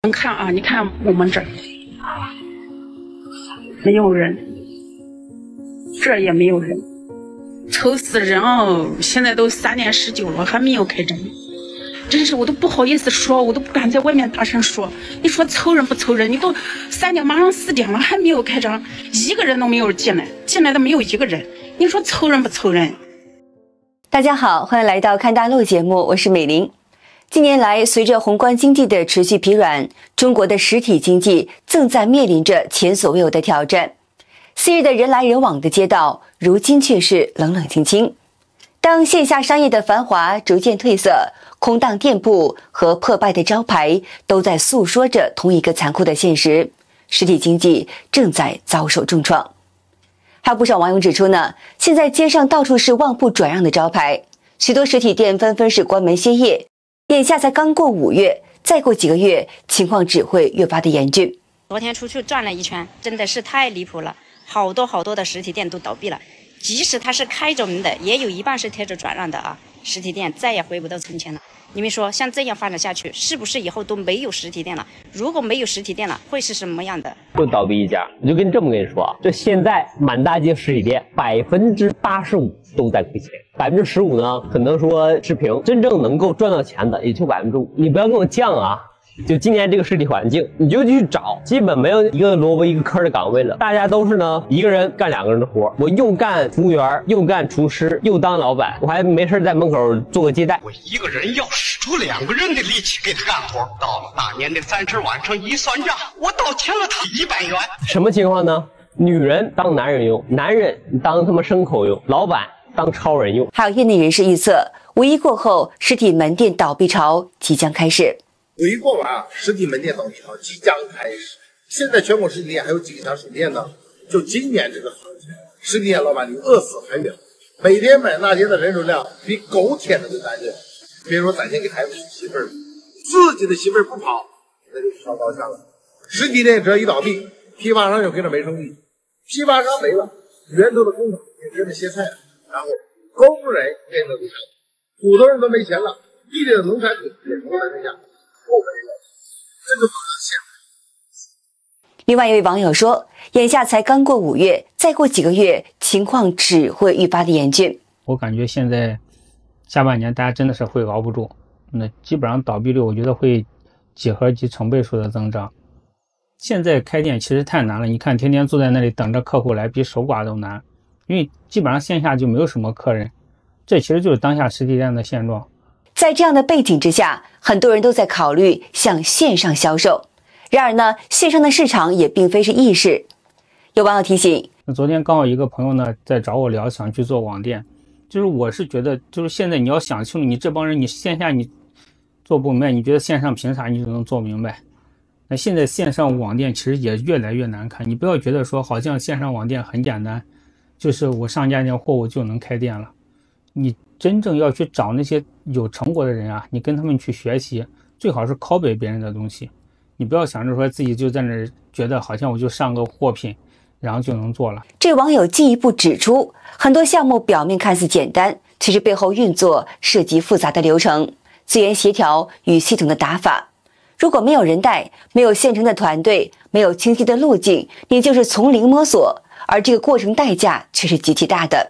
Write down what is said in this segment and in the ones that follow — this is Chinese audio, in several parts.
能看啊，你看我们这儿没有人，这儿也没有人，凑死人哦！现在都3点19了，还没有开张，真是我都不好意思说，我都不敢在外面大声说。你说凑人不凑人？你都3点，马上4点了，还没有开张，一个人都没有进来，进来的没有一个人。你说凑人不凑人？大家好，欢迎来到看大陆节目，我是美玲。近年来，随着宏观经济的持续疲软，中国的实体经济正在面临着前所未有的挑战。昔日的人来人往的街道，如今却是冷冷清清。当线下商业的繁华逐渐褪色，空荡店铺和破败的招牌都在诉说着同一个残酷的现实：实体经济正在遭受重创。还有不少网友指出呢，现在街上到处是旺铺转让的招牌，许多实体店纷纷是关门歇业。眼下才刚过5月，再过几个月，情况只会越发的严峻。昨天出去转了一圈，真的是太离谱了，好多的实体店都倒闭了，即使它是开着门的，也有一半是贴着转让的啊。实体店再也回不到从前了。你们说，像这样发展下去，是不是以后都没有实体店了？如果没有实体店了，会是什么样的？就倒闭一家，我就这么跟你说啊，这现在满大街实体店85%都在亏钱，15%呢，可能说持平，真正能够赚到钱的也就5%。你不要跟我犟啊！就今年这个实体环境，你就去找，基本没有一个萝卜一个坑的岗位了，大家都是呢一个人干2个人的活，我又干服务员，又干厨师，又当老板，我还没事在门口做个接待。我一个人要使出2个人的力气给他干活，到了大年的30晚上一算账，我倒欠了他100元。什么情况呢？女人当男人用，男人当他妈牲口用，老板当超人用。还有业内人士预测，5·1过后，实体门店倒闭潮即将开始。5·1过完，实体门店倒闭潮即将开始。现在全国实体店还有几家实体店呢？就今年这个行情，实体店老板离饿死还远。每天满大街的人流量比狗舔的都难忍。别说攒钱给孩子娶媳妇儿，自己的媳妇儿不跑，那就烧高香了。实体店只要一倒闭，批发商就跟着没生意，批发商没了，源头的工厂也跟着歇菜了，然后工人跟着不上，普通人都没钱了，地里的农产品也不能剩下。另外一位网友说，眼下才刚过5月，再过几个月，情况只会愈发的严峻。我感觉现在下半年大家真的是会熬不住，那基本上倒闭率我觉得会几何级成倍数的增长。现在开店其实太难了，你看天天坐在那里等着客户来，比守寡都难，因为基本上线下就没有什么客人，这其实就是当下实体店的现状。在这样的背景之下，很多人都在考虑向线上销售。然而呢，线上的市场也并非是易事。有网友提醒，昨天刚好一个朋友呢在找我聊，想去做网店。就是我是觉得，就是现在你要想清楚，你这帮人你线下你做不明白，你觉得线上凭啥你就能做明白？那现在线上网店其实也越来越难看，你不要觉得说好像线上网店很简单，就是我上架件货物就能开店了。你真正要去找那些有成果的人啊，你跟他们去学习，最好是copy别人的东西。你不要想着说自己就在那儿觉得好像我就上个货品，然后就能做了。这网友进一步指出，很多项目表面看似简单，其实背后运作涉及复杂的流程、资源协调与系统的打法。如果没有人带，没有现成的团队，没有清晰的路径，你就是从零摸索，而这个过程代价却是极其大的。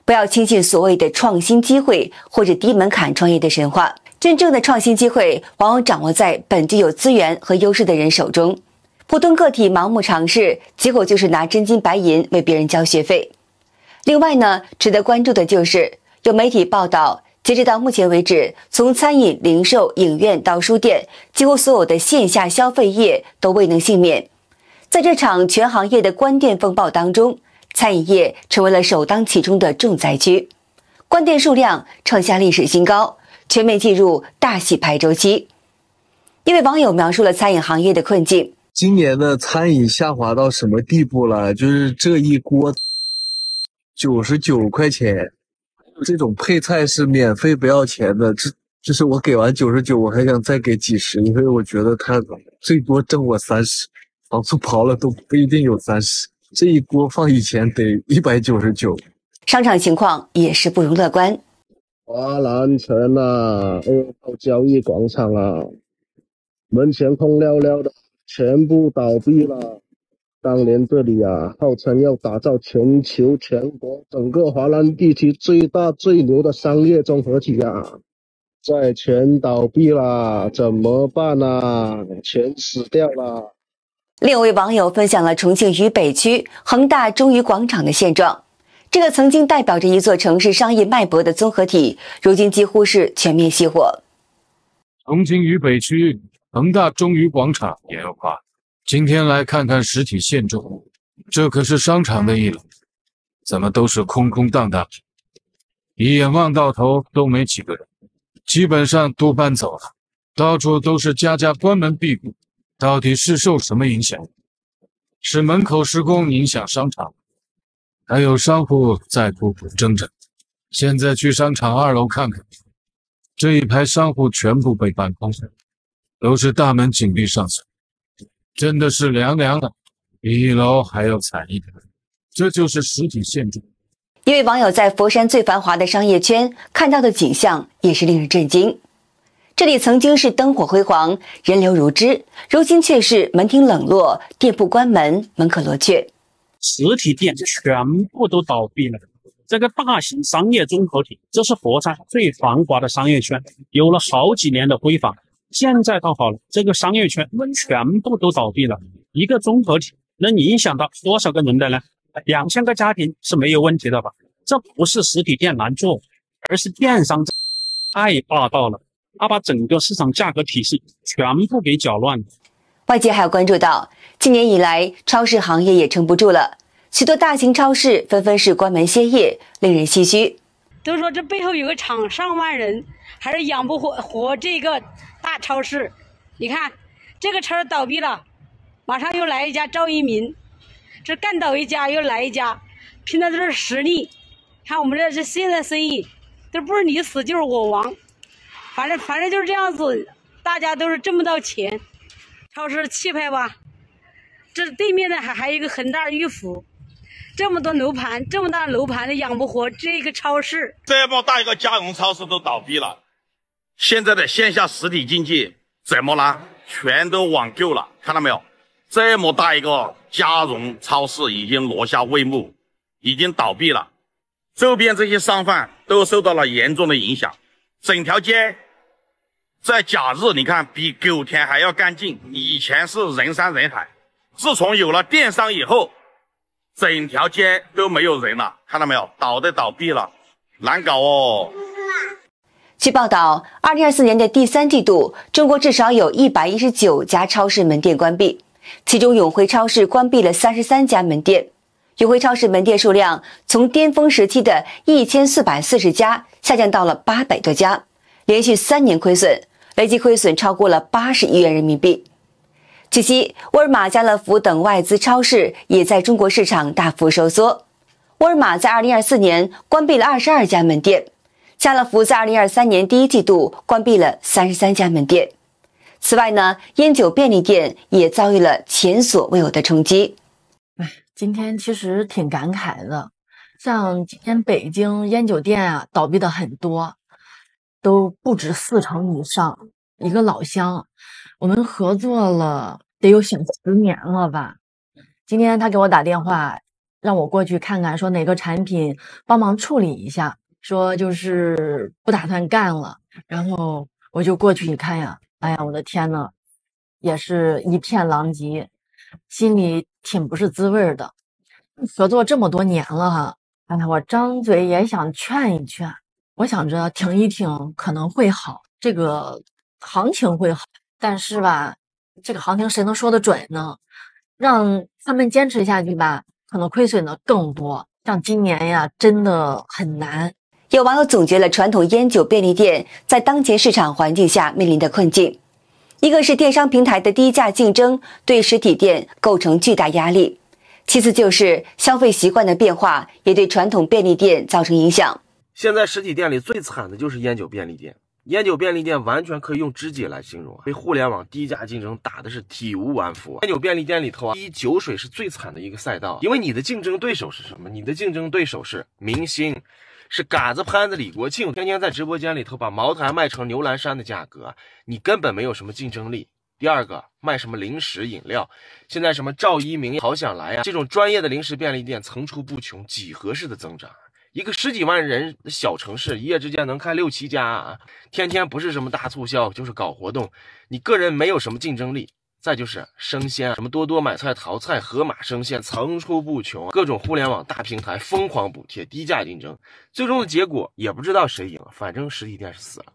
不要轻信所谓的创新机会或者低门槛创业的神话。真正的创新机会往往掌握在本具有资源和优势的人手中。普通个体盲目尝试，结果就是拿真金白银为别人交学费。另外呢，值得关注的就是有媒体报道，截止到目前为止，从餐饮、零售、影院到书店，几乎所有的线下消费业都未能幸免。在这场全行业的关店风暴当中，餐饮业成为了首当其冲的重灾区，关店数量创下历史新高，全面进入大洗牌周期。一位网友描述了餐饮行业的困境：今年的餐饮下滑到什么地步了？就是这一锅99块钱，这种配菜是免费不要钱的，就是我给完99，我还想再给几十，因为我觉得他最多挣我30，房租刨了都不一定有30。这一锅放以前得199。商场情况也是不容乐观。华南城啊，2号交易广场啊，门前空寥寥的，全部倒闭了。当年这里啊，号称要打造全球、全国、整个华南地区最大最牛的商业综合体啊，再全倒闭了，怎么办啊？全死掉了。另有位网友分享了重庆渝北区恒大中渝广场的现状。这个曾经代表着一座城市商业脉搏的综合体，如今几乎是全面熄火。重庆渝北区恒大中渝广场也要垮。今天来看看实体现状，这可是商场的一楼，怎么都是空空荡荡，一眼望到头都没几个人，基本上都搬走了，到处都是家家关门闭户，到底是受什么影响？是门口施工影响商场，还有商户在苦苦挣扎。现在去商场2楼看看，这一排商户全部被搬空，都是大门紧闭上锁，真的是凉凉的，比1楼还要惨一点。这就是实体现状。一位网友在佛山最繁华的商业圈看到的景象也是令人震惊。这里曾经是灯火辉煌，人流如织，如今却是门庭冷落，店铺关门，门可罗雀。实体店全部都倒闭了。这个大型商业综合体，这是佛山最繁华的商业圈，有了好几年的规划。现在倒好了，这个商业圈全部都倒闭了。一个综合体能影响到多少个人的呢？2000个家庭是没有问题的吧？这不是实体店难做，而是电商太霸道了，它把整个市场价格体系全部给搅乱了。外界还有关注到，今年以来超市行业也撑不住了，许多大型超市纷纷是关门歇业，令人唏嘘。都说这背后有个厂，上万人还是养不活这个大超市。你看这个车倒闭了，马上又来一家赵一鸣，这干倒一家又来一家，拼的都是实力。看我们这是现在生意，这不是你死就是我亡，反正就是这样子，大家都是挣不到钱。超市气派吧？这对面的还有一个恒大玉府。这么多楼盘，这么大楼盘都养不活这个超市，这么大一个加工超市都倒闭了，现在的线下实体经济怎么了？全都网购了，看到没有？这么大一个加工超市已经落下帷幕，已经倒闭了，周边这些商贩都受到了严重的影响，整条街在假日你看比狗田还要干净，以前是人山人海，自从有了电商以后，整条街都没有人了，看到没有？倒闭了，难搞哦。据报道，2024年的第3季度，中国至少有119家超市门店关闭，其中永辉超市关闭了33家门店。永辉超市门店数量从巅峰时期的1440家下降到了800多家，连续3年亏损，累计亏损超过了80亿元人民币。据悉，沃尔玛、家乐福等外资超市也在中国市场大幅收缩。沃尔玛在2024年关闭了22家门店，家乐福在2023年第1季度关闭了33家门店。此外呢，烟酒便利店也遭遇了前所未有的冲击。今天其实挺感慨的，像今天北京烟酒店啊倒闭的很多，都不止40%以上。一个老乡，我们合作了得有小10年了吧。今天他给我打电话，让我过去看看，说哪个产品帮忙处理一下，说就是不打算干了。然后我就过去一看呀，哎呀，我的天呐，也是一片狼藉，心里挺不是滋味的。合作这么多年了哈，哎呀，我张嘴也想劝一劝，我想着停一停可能会好，这个行情会好，但是吧，这个行情谁能说得准呢？让他们坚持下去吧，可能亏损的更多。像今年呀，真的很难。有网友总结了传统烟酒便利店在当前市场环境下面临的困境：一个是电商平台的低价竞争对实体店构成巨大压力，其次就是消费习惯的变化也对传统便利店造成影响。现在实体店里最惨的就是烟酒便利店。烟酒便利店完全可以用肢解来形容，被互联网低价竞争打的是体无完肤。烟酒便利店里头啊，第一酒水是最惨的一个赛道，因为你的竞争对手是什么？你的竞争对手是明星，是嘎子、潘子、李国庆，天天在直播间里头把茅台卖成牛栏山的价格，你根本没有什么竞争力。第二个，卖什么零食饮料，现在什么赵一鸣、好想来啊，这种专业的零食便利店层出不穷，几何式的增长。一个10几万人的小城市，一夜之间能开6、7家啊，天天不是什么大促销，就是搞活动，你个人没有什么竞争力。再就是生鲜，什么多多买菜、淘菜、盒马生鲜层出不穷，各种互联网大平台疯狂补贴、低价竞争，最终的结果也不知道谁赢了，反正实体店是死了。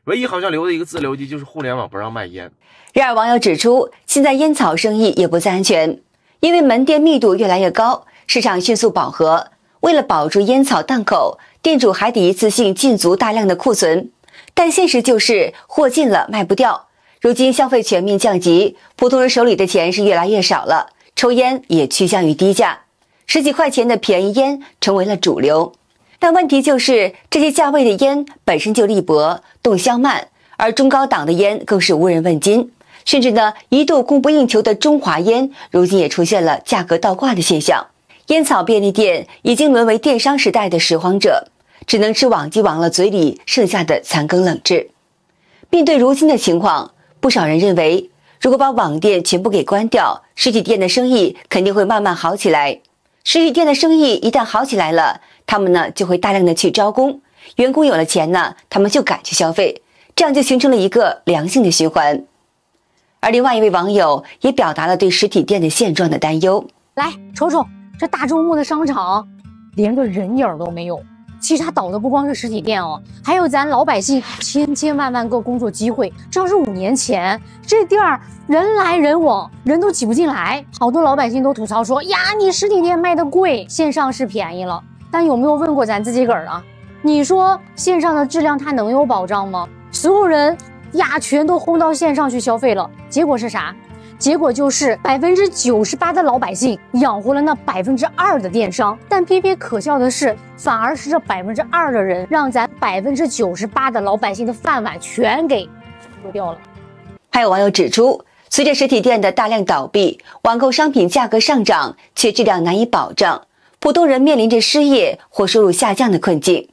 唯一好像留的一个自留地就是互联网不让卖烟。然而网友指出，现在烟草生意也不再安全，因为门店密度越来越高，市场迅速饱和。为了保住烟草档口，店主还得一次性进足大量的库存，但现实就是货进了卖不掉。如今消费全面降级，普通人手里的钱是越来越少了，抽烟也趋向于低价，10几块钱的便宜烟成为了主流。但问题就是这些价位的烟本身就力薄，动香慢，而中高档的烟更是无人问津，甚至呢一度供不应求的中华烟，如今也出现了价格倒挂的现象。烟草便利店已经沦为电商时代的拾荒者，只能吃网际网了嘴里剩下的残羹冷炙。面对如今的情况，不少人认为，如果把网店全部给关掉，实体店的生意肯定会慢慢好起来。实体店的生意一旦好起来了，他们呢就会大量的去招工，员工有了钱呢，他们就敢去消费，这样就形成了一个良性的循环。而另外一位网友也表达了对实体店的现状的担忧。来瞅瞅这大周末的商场，连个人影都没有。其实它倒的不光是实体店哦，还有咱老百姓千万个工作机会。这要是5年前，这店儿人来人往，人都挤不进来，好多老百姓都吐槽说呀，你实体店卖的贵，线上是便宜了。但有没有问过咱自己个儿啊？你说线上的质量它能有保障吗？所有人呀全都轰到线上去消费了，结果是啥？结果就是98%的老百姓养活了那2%的电商，但偏偏可笑的是，反而是这2%的人让咱98%的老百姓的饭碗全给丢掉了。还有网友指出，随着实体店的大量倒闭，网购商品价格上涨，且质量难以保障，普通人面临着失业或收入下降的困境。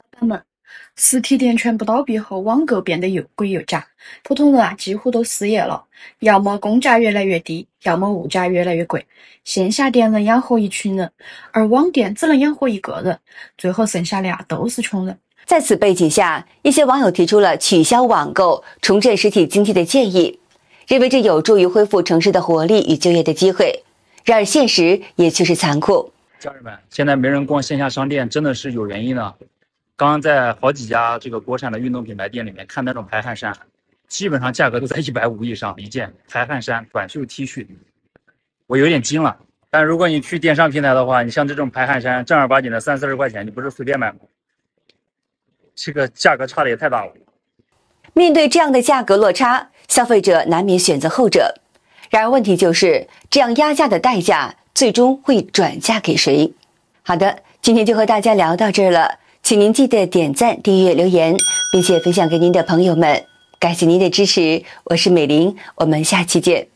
实体店全部倒闭后，网购变得又贵又假，普通人几乎都失业了，要么工价越来越低，要么物价越来越贵。线下店能养活一群人，而网店只能养活1个人，最后剩下的都是穷人。在此背景下，一些网友提出了取消网购、重振实体经济的建议，认为这有助于恢复城市的活力与就业的机会。然而现实也确实残酷。家人们，现在没人逛线下商店真的是有原因的。刚刚在好几家这个国产的运动品牌店里面看那种排汗衫，基本上价格都在150以上一件排汗衫、短袖 T 恤，我有点惊了。但如果你去电商平台的话，你像这种排汗衫，正儿八经的30-40块钱，你不是随便买吗？这个价格差的也太大了。面对这样的价格落差，消费者难免选择后者。然而问题就是，这样压价的代价最终会转嫁给谁？好的，今天就和大家聊到这儿了。请您记得点赞、订阅、留言，并且分享给您的朋友们。感谢您的支持，我是美玲，我们下期见。